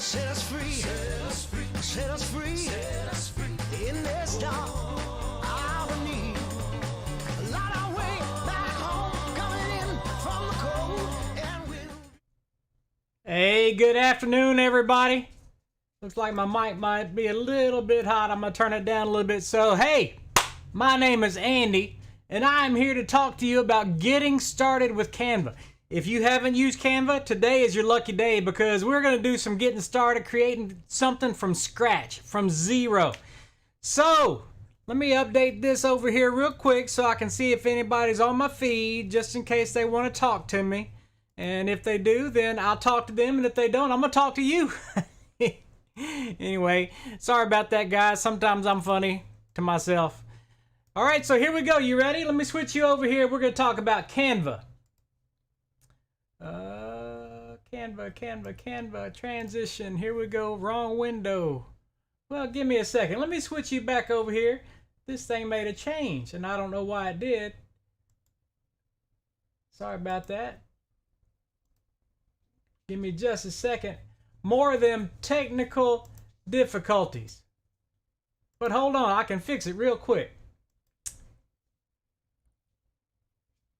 Set us free, set us free, set us free, set us free. In this dark hour of need, light our way back home, coming in from the cold and wind. Hey, good afternoon, everybody. Looks like my mic might be a little bit hot. I'm gonna turn it down a little bit. So, hey, my name is Andy, and I'm here to talk to you about getting started with Canva. If you haven't used Canva, today is your lucky day because we're going to do some getting started, creating something from scratch, from zero. So, let me update this over here real quick so I can see if anybody's on my feed, just in case they want to talk to me. And if they do, then I'll talk to them, and if they don't, I'm going to talk to you. Anyway, sorry about that, guys. Sometimes I'm funny to myself. All right, so here we go. You ready? Let me switch you over here. We're going to talk about Canva. Canva, transition. Here we go. Wrong window. Well, give me a second. Let me switch you back over here. This thing made a change, and I don't know why it did. Sorry about that. Give me just a second. More of them technical difficulties. But hold on, I can fix it real quick.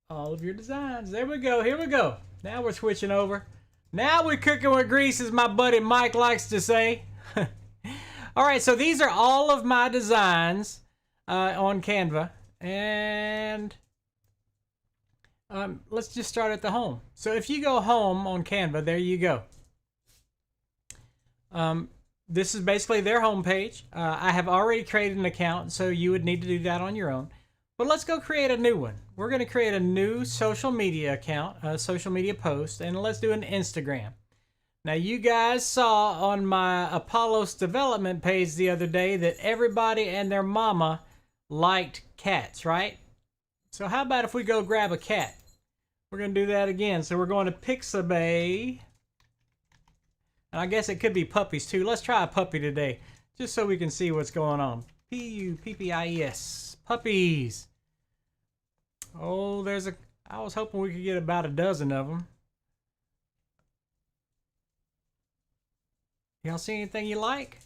All of your designs. There we go. Here we go. Now we're switching over. Now we're cooking with grease, as my buddy Mike likes to say. All right, so these are all of my designs on Canva. And let's just start at the home. So if you go home on Canva, there you go. This is basically their home page. I have already created an account, so you would need to do that on your own. But let's go create a new one. We're going to create a new social media account, a social media post, and let's do an Instagram. Now, you guys saw on my Apollos development page the other day that everybody and their mama liked cats, right? So how about if we go grab a cat? We're going to do that again. So we're going to Pixabay. And I guess it could be puppies too. Let's try a puppy today, just so we can see what's going on. P-U-P-P-I-E-S. Puppies. Oh, I was hoping we could get about a dozen of them. Y'all see anything you like?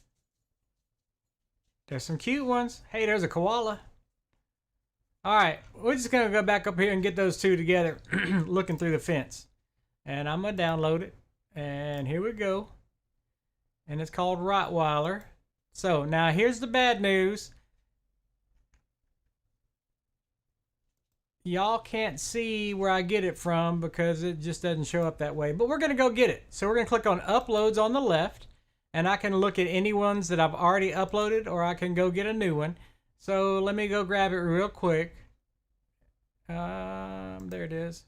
There's some cute ones. Hey, there's a koala. All right, we're just going to go back up here and get those two together, looking through the fence. And I'm going to download it. And here we go. And it's called Rottweiler. So, now here's the bad news. Y'all can't see where I get it from because it just doesn't show up that way. But we're going to go get it. So we're going to click on Uploads on the left. And I can look at any ones that I've already uploaded, or I can go get a new one. So let me go grab it real quick. There it is.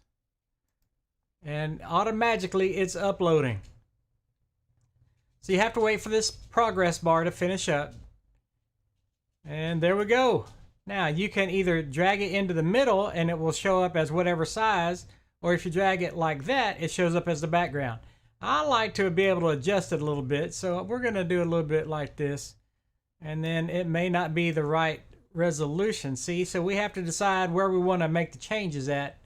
And automatically it's uploading. So you have to wait for this progress bar to finish up. And there we go. Now, you can either drag it into the middle and it will show up as whatever size, or if you drag it like that, it shows up as the background. I like to be able to adjust it a little bit, so we're going to do a little bit like this. And then it may not be the right resolution, see? So we have to decide where we want to make the changes at.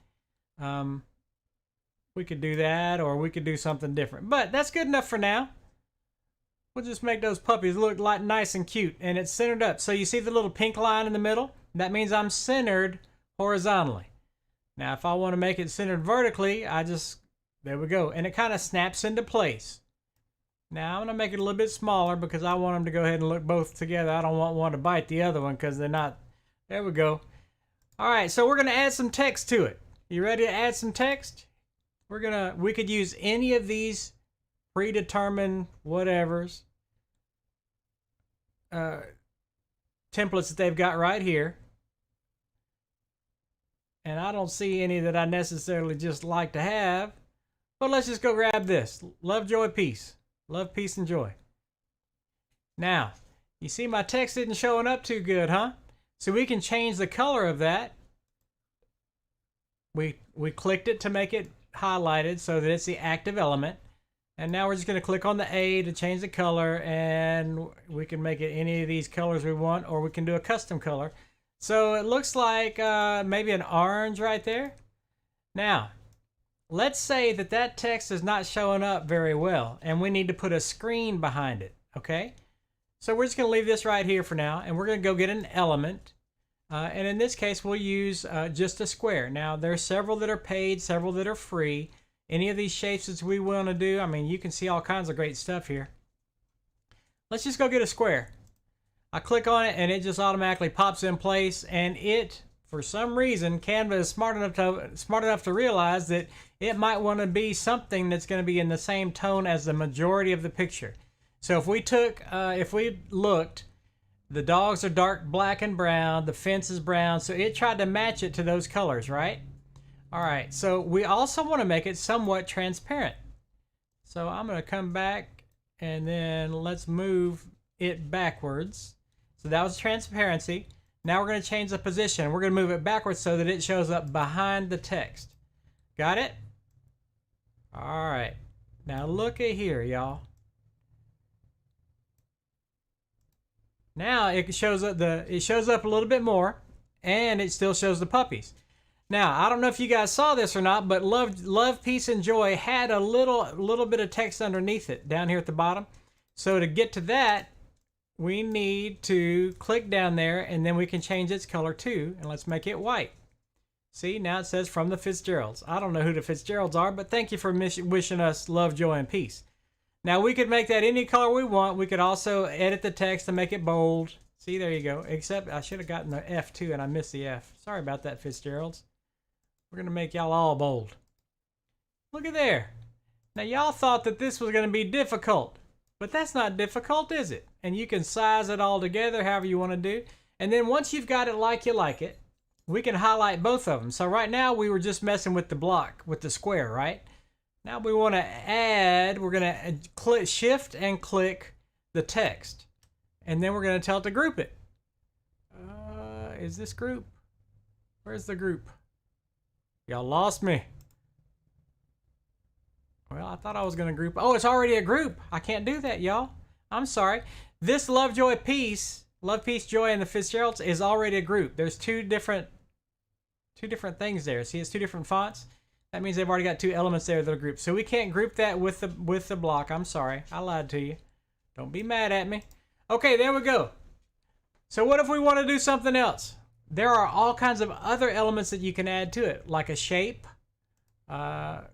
We could do that, or we could do something different. But that's good enough for now. We'll just make those puppies look like nice and cute, and it's centered up. So you see the little pink line in the middle? That means I'm centered horizontally. Now, if I want to make it centered vertically, there we go. And it kind of snaps into place. Now, I'm going to make it a little bit smaller because I want them to go ahead and look both together. I don't want one to bite the other one because they're not. There we go. All right, so we're going to add some text to it. You ready to add some text? We could use any of these predetermined whatevers. Templates that they've got right here. And I don't see any that I necessarily just like to have. But let's just go grab this. Love, joy, peace. Love, peace, and joy. Now, you see my text isn't showing up too good, huh? So we can change the color of that. We clicked it to make it highlighted so that it's the active element. And now we're just going to click on the A to change the color, and we can make it any of these colors we want, or we can do a custom color. So it looks like maybe an orange right there. Now, let's say that that text is not showing up very well and we need to put a screen behind it, okay? So we're just going to leave this right here for now, and we're going to go get an element. And in this case, we'll use just a square. Now, there are several that are paid, several that are free. Any of these shapes that we want to do, I mean, you can see all kinds of great stuff here. Let's just go get a square. I click on it, and it just automatically pops in place, and it, for some reason, Canva is smart enough to realize that it might want to be something that's going to be in the same tone as the majority of the picture. So if we looked, the dogs are dark black and brown, the fence is brown, so it tried to match it to those colors, right? All right, so we also want to make it somewhat transparent. So I'm going to come back, and then let's move it backwards. So that was transparency. Now we're going to change the position. We're going to move it backwards so that it shows up behind the text. Got it? All right, now look at here, y'all. Now it shows up a little bit more, and it still shows the puppies. Now, I don't know if you guys saw this or not, but Love, Peace, and Joy had a little bit of text underneath it down here at the bottom. So to get to that, we need to click down there, and then we can change its color too, and let's make it white. See, now it says from the Fitzgeralds. I don't know who the Fitzgeralds are, but thank you for wishing us love, joy, and peace. Now we could make that any color we want. We could also edit the text to make it bold. See, there you go. Except I should have gotten the F too, and I missed the F. Sorry about that, Fitzgeralds. We're going to make y'all all bold. Look at there. Now y'all thought that this was going to be difficult, but that's not difficult, is it? And you can size it all together however you want to do. And then once you've got it like you like it, we can highlight both of them. So right now we were just messing with the block, with the square, right? Now we want to add, we're going to click shift and click the text. And then we're going to tell it to group it. Is this group? Where's the group? Y'all lost me. Well, I thought I was going to group. Oh, it's already a group. I can't do that, y'all. I'm sorry. This Love, Joy, Peace, Love, Peace, Joy, and the Fitzgeralds is already a group. There's two different things there. See, it's two different fonts. That means they've already got two elements there that are grouped. So we can't group that with the block. I'm sorry. I lied to you. Don't be mad at me. Okay, there we go. So what if we want to do something else? There are all kinds of other elements that you can add to it, like a shape. Or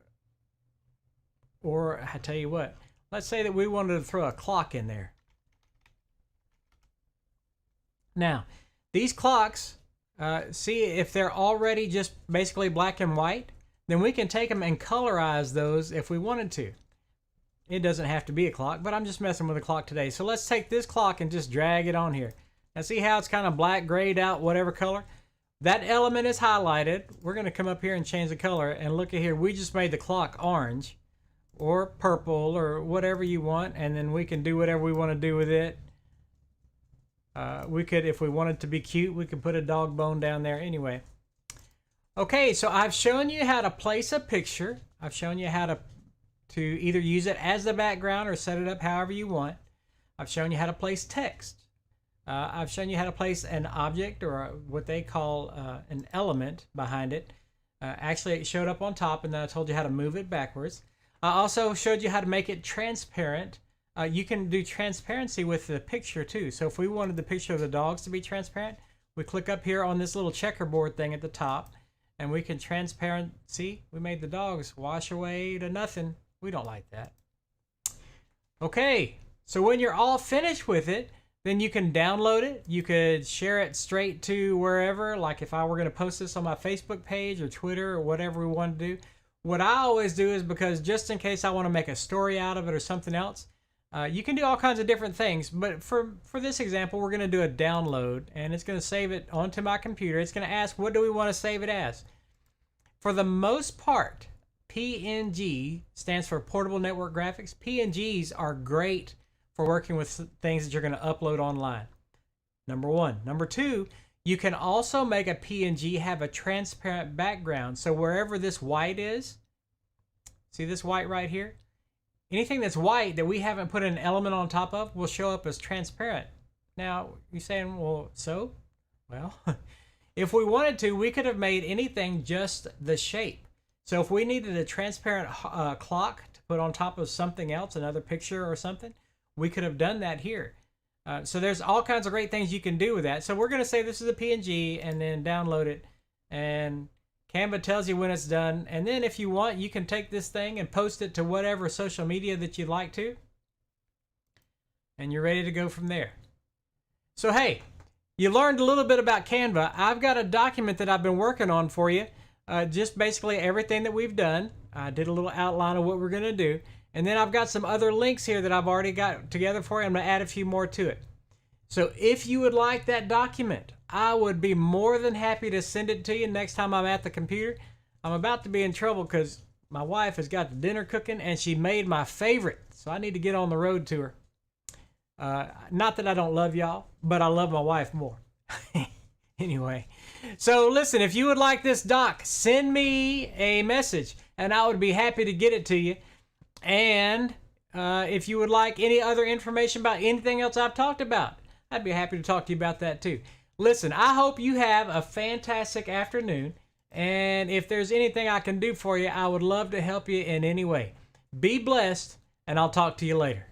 I tell you what, let's say that we wanted to throw a clock in there. Now, these clocks, see if they're already just basically black and white, then we can take them and colorize those if we wanted to. It doesn't have to be a clock, but I'm just messing with a clock today. So let's take this clock and just drag it on here. Now see how it's kind of black, grayed out, whatever color? That element is highlighted. We're going to come up here and change the color, and look at here. We just made the clock orange or purple or whatever you want, and then we can do whatever we want to do with it. We could, if we wanted to be cute, we could put a dog bone down there anyway. Okay, so I've shown you how to place a picture. I've shown you how to either use it as the background or set it up however you want. I've shown you how to place text. I've shown you how to place an object or what they call an element behind it. Actually, it showed up on top, and then I told you how to move it backwards. I also showed you how to make it transparent. You can do transparency with the picture too. So if we wanted the picture of the dogs to be transparent, we click up here on this little checkerboard thing at the top, and we can transparent. See, we made the dogs wash away to nothing. We don't like that. Okay, so when you're all finished with it, then you can download it. You could share it straight to wherever, like if I were going to post this on my Facebook page or Twitter or whatever we want to do. What I always do is, because just in case I want to make a story out of it or something else, you can do all kinds of different things. But for this example, we're going to do a download, and it's going to save it onto my computer. It's going to ask, what do we want to save it as? For the most part, PNG stands for Portable Network Graphics. PNGs are great for working with things that you're going to upload online. Number one. Number two, you can also make a PNG have a transparent background. So wherever this white is, see this white right here? Anything that's white that we haven't put an element on top of will show up as transparent. Now, you're saying, well, so? Well, if we wanted to, we could have made anything just the shape. So if we needed a transparent clock to put on top of something else, another picture or something, we could have done that here. So there's all kinds of great things you can do with that. So we're going to say this is a PNG and then download it. And Canva tells you when it's done. And then if you want, you can take this thing and post it to whatever social media that you'd like to. And you're ready to go from there. So hey, you learned a little bit about Canva. I've got a document that I've been working on for you. Just basically everything that we've done. I did a little outline of what we're going to do. And then I've got some other links here that I've already got together for you. I'm going to add a few more to it. So if you would like that document, I would be more than happy to send it to you next time I'm at the computer. I'm about to be in trouble because my wife has got the dinner cooking and she made my favorite. So I need to get on the road to her. Not that I don't love y'all, but I love my wife more. Anyway, so listen, if you would like this doc, send me a message and I would be happy to get it to you. And if you would like any other information about anything else I've talked about, I'd be happy to talk to you about that too. Listen, I hope you have a fantastic afternoon. And if there's anything I can do for you, I would love to help you in any way. Be blessed, and I'll talk to you later.